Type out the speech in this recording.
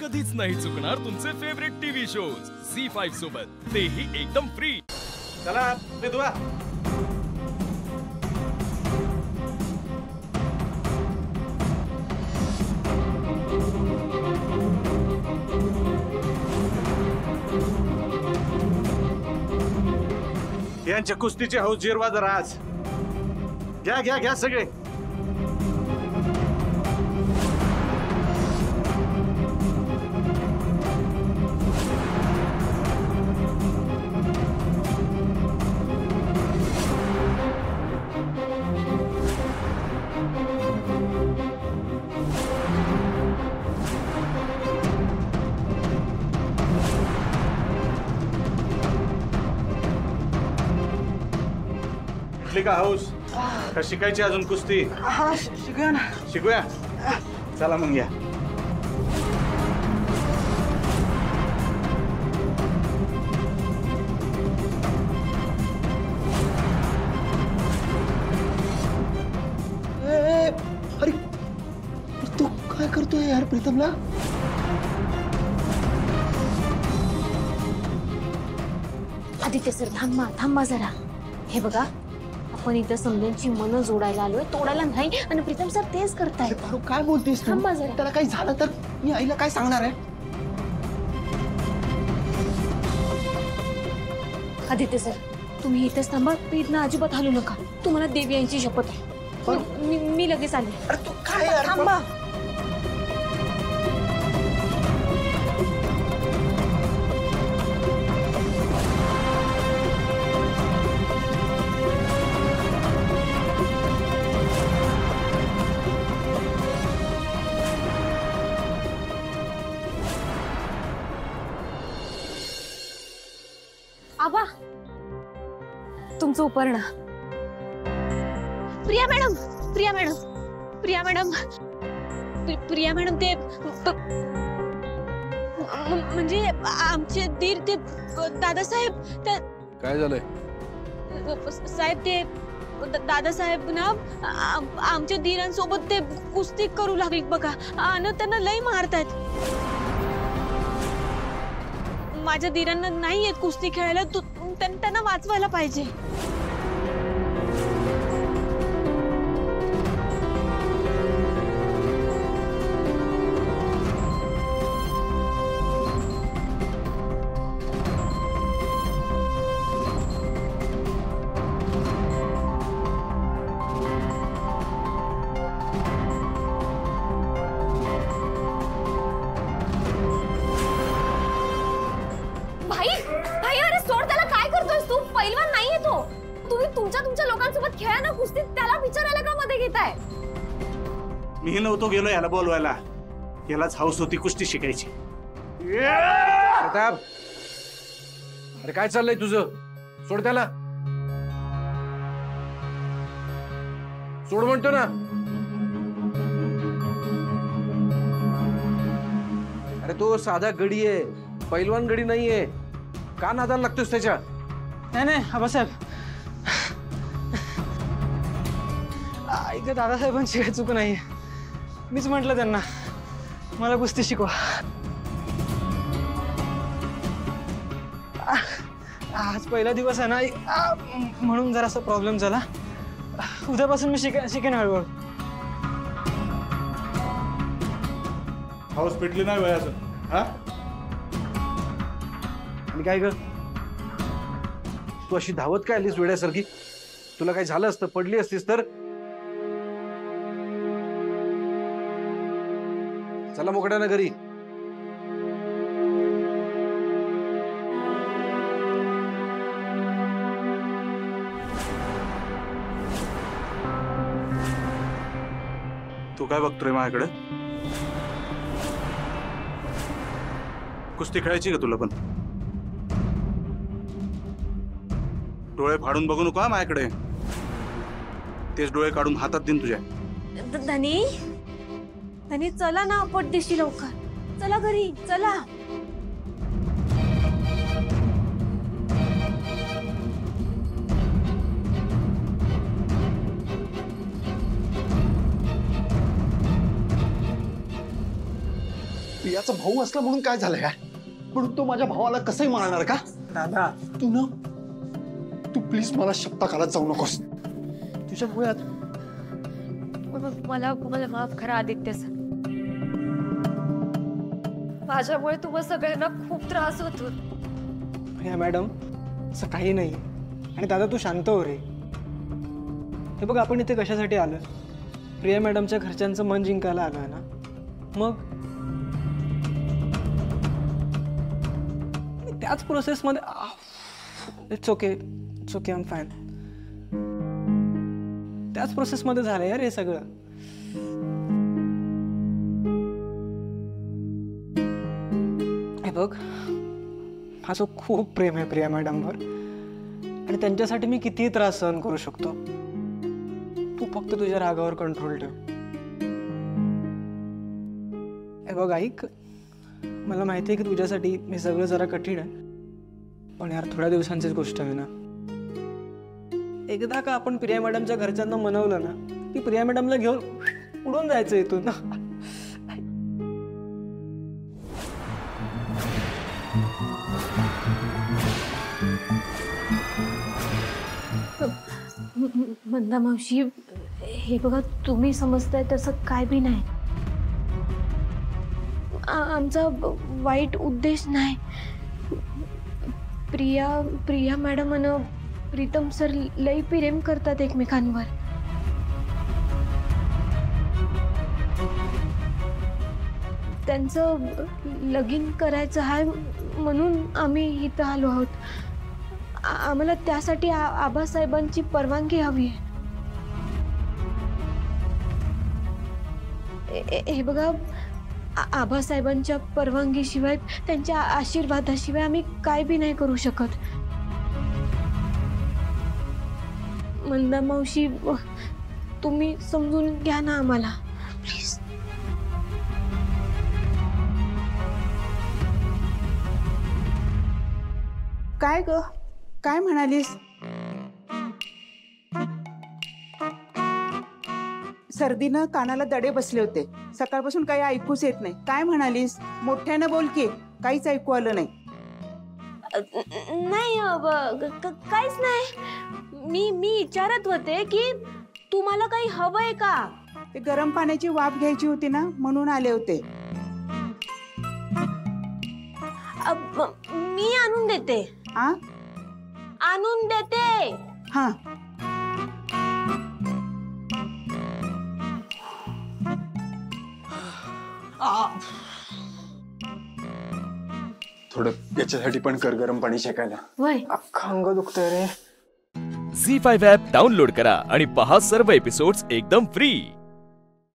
कधीच नाही चुकणार तुमचे फेवरेट टीव्ही शोज झी5 सोबत, तेही एकदम फ्री। चला धुवा। यांच्या कुस्तीचे हौस जिरवा जरा आज। घ्या घ्या घ्या सगळे। का हाऊस का शिकायची अजून कुस्ती? शिकूया ना। शिकूया, चला मग या। अरे तू काय करतोय यार प्रीतमला? आदित्य सर थांबा थांबा जरा। हे बघा, आपण इथं समजांची मन जोडायला आलोय, तोडायला नाही। आणि प्रीतम सर तेच करतायत। पारू काय बोलतेस? थांबा जरा। त्याला काही झालं तर मी आईला काय सांगणार आहे? आदित्य सर तुम्ही इथेच थांबा, इथनं अजिबात हलू नका। तुम्हाला देवी यांची शपथ आहे। मी लगेच आले। अरे तू काय यार? थांबा। आबा तुमचं उपरणं। Priya madam, Priya madam, Priya madam, Priya madam ते म्हणजे आमचे दीर ते दादासाहेब। काय झालंय साहेब? ते दादासाहेब ना आमच्या दीरांसोबत ते कुस्ती करू लागली बघा, आणि त्यांना लई मारतायत। माझ्या दीरांना नाही येत कुस्ती खेळायला, त्यांना वाचवायला पाहिजे। तुमच्या लोकांसोबत खेळा ना कुस्ती, त्याला विचारायला का मध्ये घेताय? मी नव्हतो गेलो याला बोलवायला, यालाच हौस होती कुस्ती शिकायची। प्रताप, अरे काय चाललंय तुझं? सोड त्याला, सोड म्हणतो ना। अरे तो साधा गडी आहे, पैलवान गडी नाहीये। का नादाला लागतोस त्याच्या? नाही नाही आबासाहेब, ऐक दादासाहेबांची काही चूक नाही। मीच म्हटलं त्यांना मला कुस्ती शिकवा। आज पहिला दिवस आहे ना, म्हणून जरासा प्रॉब्लेम झाला। उद्यापासून मी शिकेन हळूहळू। हाऊस पेटली नाही वयाचं? हा आणि काय ग, तू अशी धावत काय आलीस वेड्यासारखी? तुला काही झालं असतं, पडली असतीस तर? चला मोकड्यानं घरी। तू काय बघतोय माझ्याकडे? कुस्ती खेळायची का तुला पण? डोळे फाडून बघू नको माझ्याकडे, तेच डोळे काढून हातात देईन तुझ्या। धनी धनी चला ना, पट दिशी लवकर चला घरी चला। प्रिया त्याचा भाऊ असला म्हणून काय झालं यार? पण तो माझ्या भावाला कसंही मारणार का? दादा तू प्लीज मला शब्द घालत जाऊ नकोस. तुझ्यामुळे मला माफ करा आदित्य सर. माझ्यामुळे तुम्हाला सगळ्यांना खूप त्रास होतो. प्रिया मॅडम असं काही नाही. आणि दादा तू शांत हो रे. हे बघ आपण इथे कशासाठी आलोय? प्रिया मॅडमच्या घरच्यांचं मन जिंकायला आलोय ना. मग त्याच प्रोसेसमध्ये it's okay I am fine. त्याच प्रोसेसमध्ये झालं यार हे सगळं. हे बघ माझं खूप प्रेम आहे प्रिया मॅडमवर आणि त्यांच्यासाठी मी कितीही त्रास सहन करू शकतो. तू फक्त तुझ्या रागावर कंट्रोल ठेव. हे बघ ऐक, मला माहिती आहे की तुझ्यासाठी मी सगळं जरा कठीण आहे, पण यार थोड्या दिवसांचीच गोष्ट आहे ना. एकदा का आपण प्रिया मॅडमच्या घरच्यांना मनवलं ना की प्रिया मॅडमला घेऊन उडून जायचं इथून. मंदा मावशी, हे बघा तुम्ही समजताय तसं काय बी नाही. आमचा वाईट उद्देश नाही. प्रिया मॅडम आणि प्रीतम सर लई प्रेम करतात एकमेकांवर. त्यांचं लगीन करायचं आहे म्हणून आम्ही इथं आलो आहोत. आम्हाला त्यासाठी आबासाहेबांची परवानगी हवी आहे. हे बघा आबासाहेबांच्या परवानगीशिवाय त्यांच्या आशीर्वादाशिवाय आम्ही काय बी नाही करू शकत. मंदा मावशी तुम्ही समजून घ्या ना आम्हाला प्लीज. काय ग, काय म्हणालीस? सर्दीनं कानाला दडे बसले होते. सकाळपासून काही ऐकूच येत नाही. काय म्हणालीस? मोठ्यानं बोल की. काहीच ऐकू आलं नाही. नाही काहीच नाही. मी विचारत होते की तुम्हाला काही हवंय का? ते गरम पाण्याची वाफ घ्यायची होती ना म्हणून आले होते. मी आणून देते. आणून देते. हा थोडं याच्यासाठी पण कर गरम पाणी शेकायला. वय अख्खं अंग दुखतंय रे. झी5 ॲप डाउनलोड करा आणि पहा सर्व एपिसोड्स एकदम फ्री.